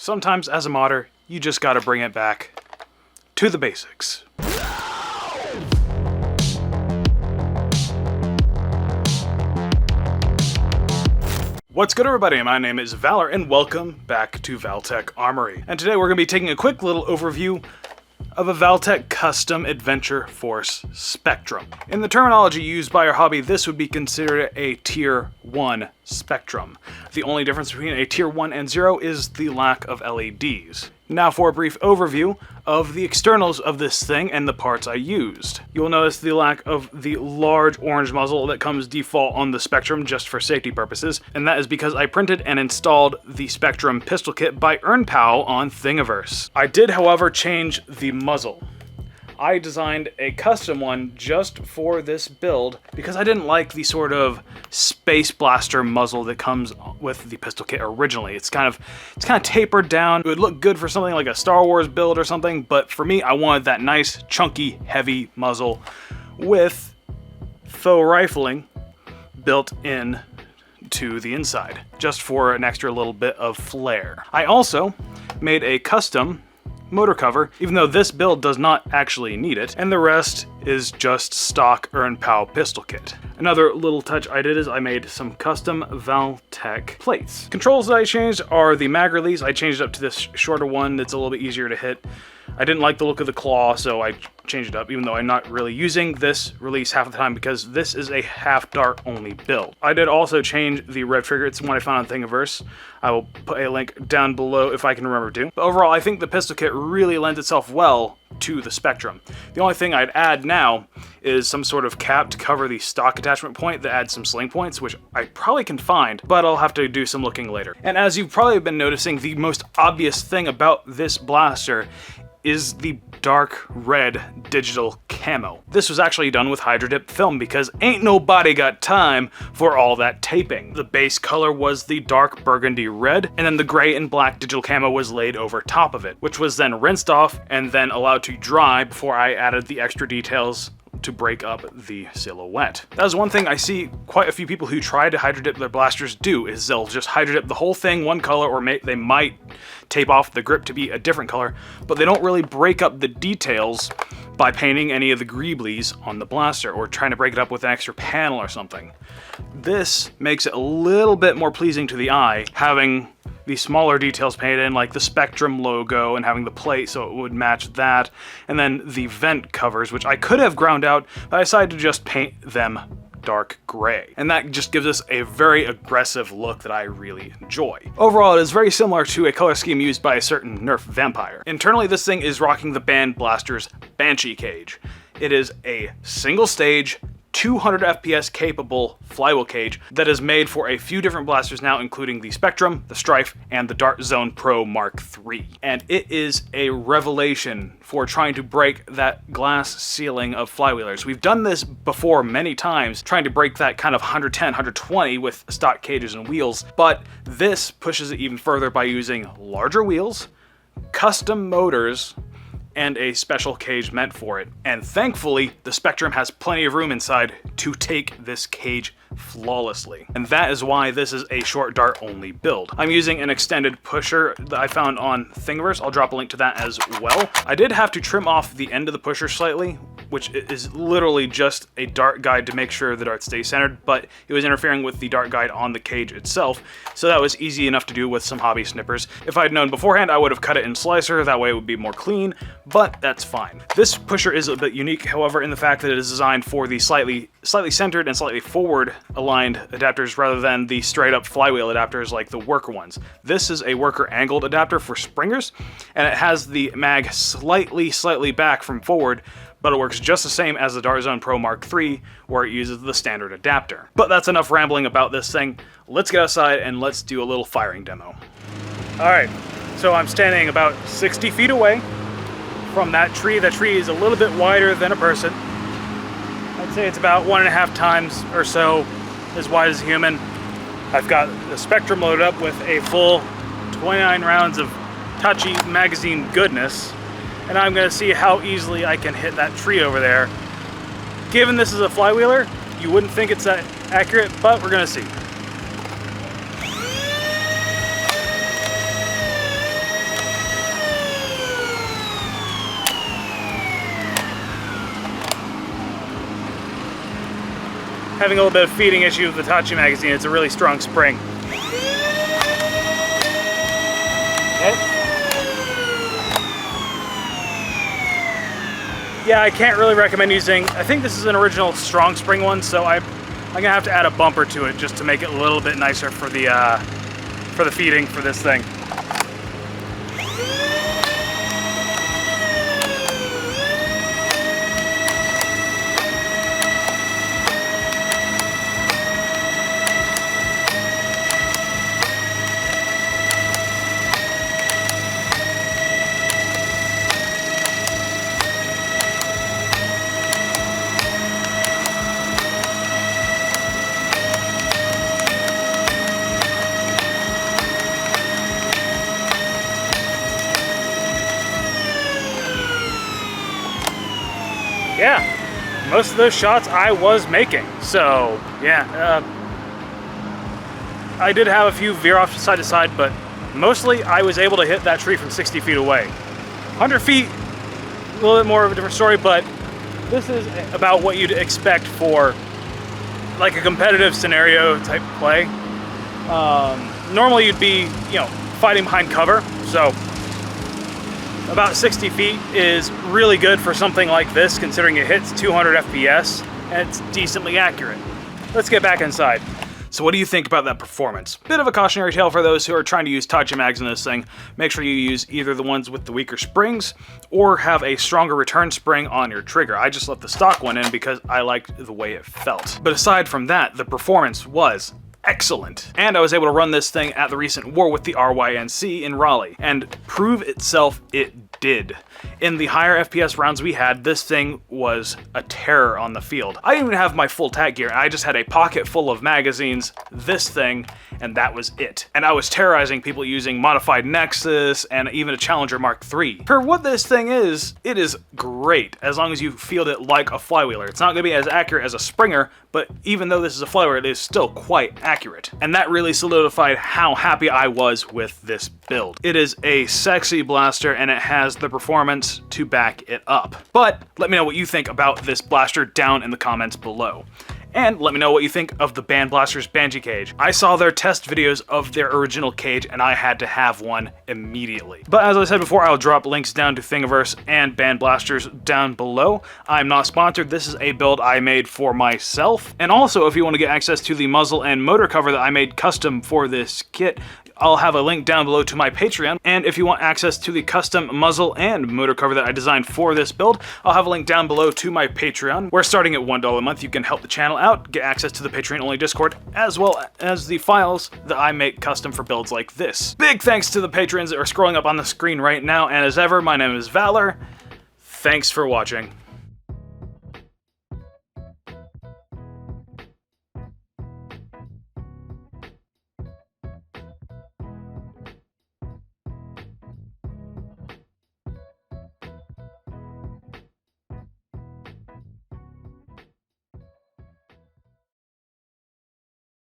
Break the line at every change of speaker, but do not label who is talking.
Sometimes as a modder, you just gotta bring it back to the basics. What's good, everybody? My name is Valor and welcome back to ValTek Armory. And today we're gonna be taking a quick little overview of a ValTek Custom Adventure Force Spectrum. In the terminology used by our hobby, this would be considered a Tier 1 Spectrum. The only difference between a Tier 1 and 0 is the lack of LEDs. Now for a brief overview of the externals of this thing and the parts I used. You will notice the lack of the large orange muzzle that comes default on the Spectrum just for safety purposes, and that is because I printed and installed the Spectrum pistol kit by Ernpao on Thingiverse. I did, however, change the muzzle. I designed a custom one just for this build because I didn't like the sort of space blaster muzzle that comes with the pistol kit originally. It's kind of tapered down. It would look good for something like a Star Wars build or something, but for me, I wanted that nice, chunky, heavy muzzle with faux rifling built in to the inside, just for an extra little bit of flair. I also made a custom motor cover, even though this build does not actually need it, and the rest is just stock Ernpao pistol kit. Another little touch I did is I made some custom ValTek plates. Controls that I changed are the mag release. I changed it up to this shorter one that's a little bit easier to hit. I didn't like the look of the claw, so I changed it up, even though I'm not really using this release half the time because this is a half dart only build. I did also change the red trigger. It's the one I found on Thingiverse. I will put a link down below if I can remember to. But overall, I think the pistol kit really lends itself well to the Spectrum. The only thing I'd add now is some sort of cap to cover the stock attachment point that adds some sling points, which I probably can find, but I'll have to do some looking later. And as you've probably been noticing, the most obvious thing about this blaster is the dark red digital camo. This was actually done with Hydro Dip film because ain't nobody got time for all that taping. The base color was the dark burgundy red, and then the gray and black digital camo was laid over top of it, which was then rinsed off and then allowed to dry before I added the extra details to break up the silhouette. That is one thing I see quite a few people who try to hydro dip their blasters do, is they'll just hydro dip the whole thing one color, or they might tape off the grip to be a different color, but they don't really break up the details by painting any of the greeblies on the blaster or trying to break it up with an extra panel or something. This makes it a little bit more pleasing to the eye, having the smaller details painted in, like the Spectrum logo and having the plate so it would match that, and then the vent covers, which I could have ground out, but I decided to just paint them dark gray. And that just gives us a very aggressive look that I really enjoy. Overall, it is very similar to a color scheme used by a certain Nerf vampire. Internally, this thing is rocking the Band Blaster's Banshee cage. It is a single stage, 200 FPS capable flywheel cage that is made for a few different blasters now, including the Spectrum, the Strife, and the Dart Zone Pro Mark III. And it is a revelation for trying to break that glass ceiling of flywheelers. We've done this before many times, trying to break that kind of 110, 120 with stock cages and wheels, but this pushes it even further by using larger wheels, custom motors, and a special cage meant for it. And thankfully, the Spectrum has plenty of room inside to take this cage flawlessly. And that is why this is a short dart only build. I'm using an extended pusher that I found on Thingiverse. I'll drop a link to that as well. I did have to trim off the end of the pusher slightly, which is literally just a dart guide to make sure the dart stays centered, but it was interfering with the dart guide on the cage itself, so that was easy enough to do with some hobby snippers. If I'd known beforehand, I would have cut it in slicer, that way it would be more clean, but that's fine. This pusher is a bit unique, however, in the fact that it is designed for the slightly centered and slightly forward aligned adapters rather than the straight up flywheel adapters like the worker ones. This is a worker angled adapter for springers, and it has the mag slightly back from forward, but it works just the same as the Dart Zone Pro Mark III, where it uses the standard adapter. But that's enough rambling about this thing. Let's get outside and let's do a little firing demo. Alright, so I'm standing about 60 feet away from that tree. That tree is a little bit wider than a person. I'd say it's about 1.5 times or so as wide as a human. I've got the Spectrum loaded up with a full 29 rounds of touchy magazine goodness, and I'm going to see how easily I can hit that tree over there. Given this is a flywheeler, you wouldn't think it's that accurate, but we're going to see. having a little bit of feeding issue with the Hitachi magazine. It's a really strong spring. Okay. Yeah, I can't really recommend using, I think this is an original strong spring one, so I'm gonna have to add a bumper to it just to make it a little bit nicer for the feeding for this thing. Yeah, most of those shots I was making. So yeah, I did have a few veer off side to side, but mostly I was able to hit that tree from 60 feet away. 100 feet, a little bit more of a different story, but this is about what you'd expect for like a competitive scenario type play. Normally you'd be, fighting behind cover, so about 60 feet is really good for something like this, considering it hits 200 FPS and it's decently accurate. Let's get back inside. So what do you think about that performance? Bit of a cautionary tale for those who are trying to use Hitachi mags in this thing. Make sure you use either the ones with the weaker springs or have a stronger return spring on your trigger. I just left the stock one in because I liked the way it felt. But aside from that, the performance was excellent. And I was able to run this thing at the recent war with the RYNC in Raleigh, and prove itself it did. In the higher FPS rounds we had, this thing was a terror on the field. I didn't even have my full tack gear, I just had a pocket full of magazines, this thing, and that was it. And I was terrorizing people using modified Nexus and even a Challenger Mark III. For what this thing is, it is great, as long as you field it like a flywheeler. It's not gonna be as accurate as a Springer, but even though this is a flywheeler, it is still quite accurate. And that really solidified how happy I was with this build. It is a sexy blaster and it has the performance to back it up. But let me know what you think about this blaster down in the comments below. And let me know what you think of the Band Blaster's Banshee cage. I saw their test videos of their original cage and I had to have one immediately. But as I said before, I'll drop links down to Thingiverse and Band Blasters down below. I'm not sponsored, this is a build I made for myself. And also, if you want to get access to the muzzle and motor cover that I made custom for this kit, I'll have a link down below to my Patreon, and if you want access to the custom muzzle and motor cover that I designed for this build, I'll have a link down below to my Patreon, where starting at $1 a month you can help the channel out, get access to the Patreon-only Discord, as well as the files that I make custom for builds like this. Big thanks to the patrons that are scrolling up on the screen right now, and as ever, my name is Valor. Thanks for watching.